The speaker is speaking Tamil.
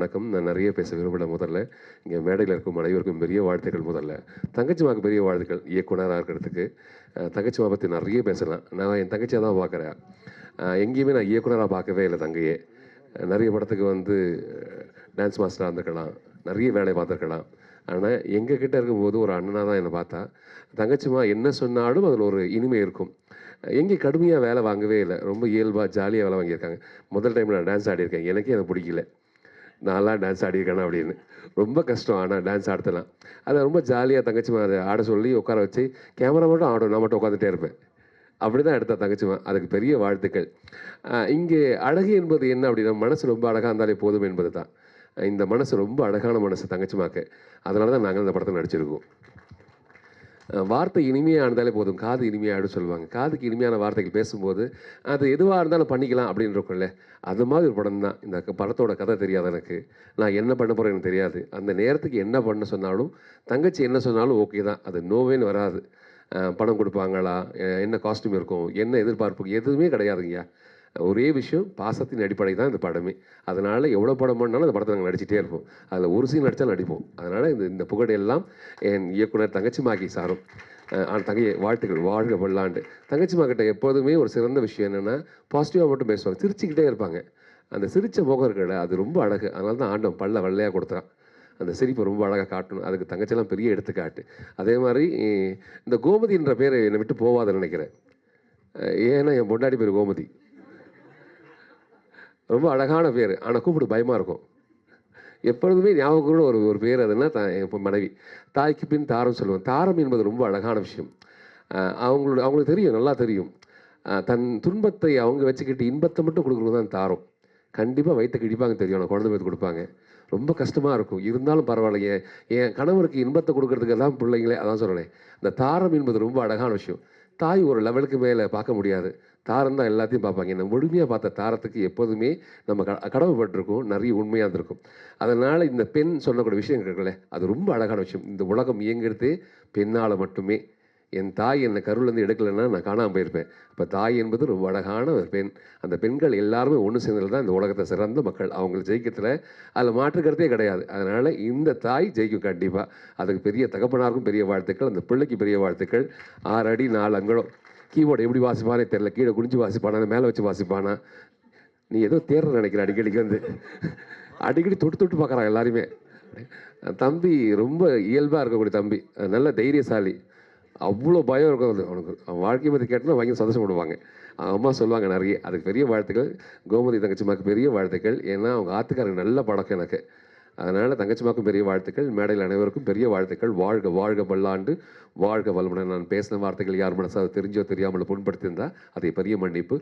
வணக்கம். நான் நிறைய பேச விரும்பல முதல்ல. இங்கே மேடையில் இருக்கும் அனைவருக்கும் பெரிய வாழ்த்துக்கள் முதல்ல. தங்கச்சிமாவுக்கு பெரிய வாழ்த்துக்கள் இயக்குனரா இருக்கிறதுக்கு. தங்கச்சிமா பத்தி நிறைய பேசலாம். நான் என் தங்கச்சியா தான் பார்க்குறேன். எங்கேயுமே நான் இயக்குனரா பார்க்கவே இல்ல தங்கைய. நிறைய படத்துக்கு வந்து டான்ஸ் மாஸ்டரா இருந்திருக்கலாம். நிறைய வேலை பார்த்துருக்கலாம். ஆனா, எங்க கிட்ட இருக்கும்போது ஒரு அண்ணனா தான் என்ன பார்த்தா. தங்கச்சிமா என்ன சொன்னாலும் அதில ஒரு இனிமை இருக்கும். எங்கேயும் கடுமையா வேலை வாங்கவே இல்ல. ரொம்ப இயல்பா, ஜாலியா வேலை வாங்கியிருக்காங்க. முதல் டைம் நான் டான்ஸ் ஆடியிருக்கேன். எனக்கே அது பிடிக்கல. நான்லாம் டான்ஸ் ஆடியிருக்கேனா அப்படின்னு. ரொம்ப கஷ்டம் ஆனா டான்ஸ் ஆடுறதுலாம். அத ரொம்ப ஜாலியா தங்கச்சிமா அத ஆட சொல்லி உட்கார வச்சு, கேமரா மட்டும் ஆடும். நான் மட்டும் உட்காந்துட்டே இருப்பேன். அப்படிதான் எடுத்தா தங்கச்சிமா. அதுக்கு பெரிய வாழ்த்துக்கள். இங்கே அழகு என்பது என்ன அப்படின்னா, மனசு ரொம்ப அழகா இருந்தாலே போதும் என்பது தான். இந்த மனசு ரொம்ப அழகான மனசு தங்கச்சிமாக்கு. அதனால தான் நாங்க இந்த படத்துல நடிச்சிருக்கோம். வார்த்தை இனிமையா இருந்தாலே போதும். காது இனிமையாயிடும் சொல்லுவாங்க. காதுக்கு இனிமையான வார்த்தைகள் பேசும்போது, அது எதுவா இருந்தாலும் பண்ணிக்கலாம் அப்படின்னு இருக்கும்ல. அது மாதிரி ஒரு படம் தான். இந்த படத்தோட கதை தெரியாது எனக்கு. நான் என்ன பண்ண போறேன்னு எனக்கு தெரியாது. அந்த நேரத்துக்கு என்ன பண்ண சொன்னாலும், தங்கச்சி என்ன சொன்னாலும் ஓகே தான். அது நோவேன்னு வராது. பணம் குடுப்பாங்களா? என்ன காஸ்டியூம் இருக்கும்? என்ன எதிர்பார்ப்பு? எதுவுமே கிடையாதுங்கய்யா. ஒரே விஷயம் பாசத்தின் அடிப்படை தான் இந்த படமே. அதனால எவ்வளோ படம் பண்ணாலும் அந்த படத்துல நாங்க நடிச்சிட்டே இருப்போம். அதில ஒரு சீன் நடிச்சாலும் நடிப்போம். அதனால இந்த புகழ் எல்லாம் என் இயக்குனர் தங்கச்சிமாக்கி சாரும். தங்கையே வாழ்த்துக்கள். வாழ்க பல்லாண்டு. தங்கச்சிமா கிட்ட எப்போதுமே ஒரு சிறந்த விஷயம் என்னன்னா, பாசிட்டிவா மட்டும் பேசுவாங்க. சிரிச்சுக்கிட்டே இருப்பாங்க. அந்த சிரிச்ச முகம் இருக்குல்ல, அது ரொம்ப அழகு. அதனால தான் ஆண்டவன் பல்ல வெள்ளையா குடுத்தான். அந்த சிரிப்ப ரொம்ப அழகா காட்டணும். அதுக்கு தங்கச்சிலாம் பெரிய எடுத்துக்காட்டு. அதே மாரி இந்த கோமதின்ற பேரு என்னை விட்டு போவாதுன்னு நெனைக்கிறேன். ஏன்னா என் பொண்டாட்டி பேரு கோமதி. ரொம்ப அழகான பேரு. ஆனா கூப்பிட பயமா இருக்கும். எப்பொழுதுமே ஞாபகம் ஒரு பேர் அதுன்னா என் மனைவி. தாய்க்கு பின் தாரம் சொல்லுவேன். தாரம் என்பது ரொம்ப அழகான விஷயம். அவங்களுக்கு தெரியும், நல்லா தெரியும். தன் துன்பத்தை அவங்க வச்சுக்கிட்டு இன்பத்தை மட்டும் குடுக்குறது தான் தாரம். கண்டிப்பா வயித்த கிழிப்பாங்க தெரியும். ஆனா குழந்தை பெத்து குடுப்பாங்க. ரொம்ப கஷ்டமா இருக்கும். இருந்தாலும் பரவாயில்ல. என் கணவருக்கு இன்பத்த குடுக்குறதுக்கு தான் பிள்ளைங்களே அதான் சொல்றேனே. இந்த தாரம் என்பது ரொம்ப அழகான விஷயம். தாய் ஒரு லெவலுக்கு மேல பார்க்க முடியாது. தாரம் தான் எல்லாத்தையும் பார்ப்பாங்க. இந்த முழுமையா பார்த்த தாரத்துக்கு எப்போதுமே நம்ம கடமைப்பட்டிருக்கோம். நிறைய உண்மையா இருந்திருக்கும். அதனால இந்த பெண் சொல்லக்கூடிய விஷயம் இருக்குல்ல, அது ரொம்ப அழகான விஷயம். இந்த உலகம் இயங்குறதே பெண்ணால மட்டுமே. என் தாய் என்னை கருவிலேருந்து எடுக்கலைன்னா நான் காணாம போயிருப்பேன். அப்ப தாய் என்பது ரொம்ப அழகான ஒரு பெண். அந்த பெண்கள் எல்லாருமே ஒண்ணு சேர்ந்தது தான் இந்த உலகத்தை சிறந்த மக்கள். அவங்கள ஜெயிக்கிறதுல அதில மாற்று கருத்தே கிடையாது. அதனால இந்த தாய் ஜெயிக்கும் கண்டிப்பா. அதுக்கு பெரிய தகப்பனாருக்கும் பெரிய வாழ்த்துக்கள். அந்த பிள்ளைக்கு பெரிய வாழ்த்துக்கள். 6 அடி 4 அங்குலம். கீபோர்டு எப்படி வாசிப்பானே தெரியல. கீழ குனிஞ்சு வாசிப்பானா? மேல வச்சு வாசிப்பானா? நீ ஏதோ தேர்றன்னு நினைக்கிற அடிக்கடிக்கு வந்து. அடிக்கடி தொட்டு தொட்டு பார்க்குறான் எல்லாரையுமே. தம்பி ரொம்ப இயல்பா இருக்கக்கூடிய தம்பி. நல்ல தைரியசாலி. அவ்வளோ பயம் இருக்கும் அது அவனுக்கு. அவன் வாழ்க்கைய பத்தி கேட்டோன்னா பயங்கர சந்தோஷப்படுவாங்க. அம்மா சொல்லுவாங்க நிறைய. அதுக்கு பெரிய வாழ்த்துக்கள். கோமதி தங்கச்சிமாக்கு பெரிய வாழ்த்துக்கள். ஏன்னா, அவங்க ஆத்துக்காரங்க நல்ல பழக்கம் எனக்கு. அதனால தங்கச்சிமாக்கும் பெரிய வாழ்த்துக்கள். மேடையில் அனைவருக்கும் பெரிய வாழ்த்துக்கள். வாழ்க வாழ்க பல்லாண்டு. வாழ்க வளமுடன். நான் பேசின வார்த்தைகள் யார் மனசாவது தெரிஞ்சோ தெரியாமலோ புண்படுத்தியிருந்தா அதை பெரிய மன்னிப்பு.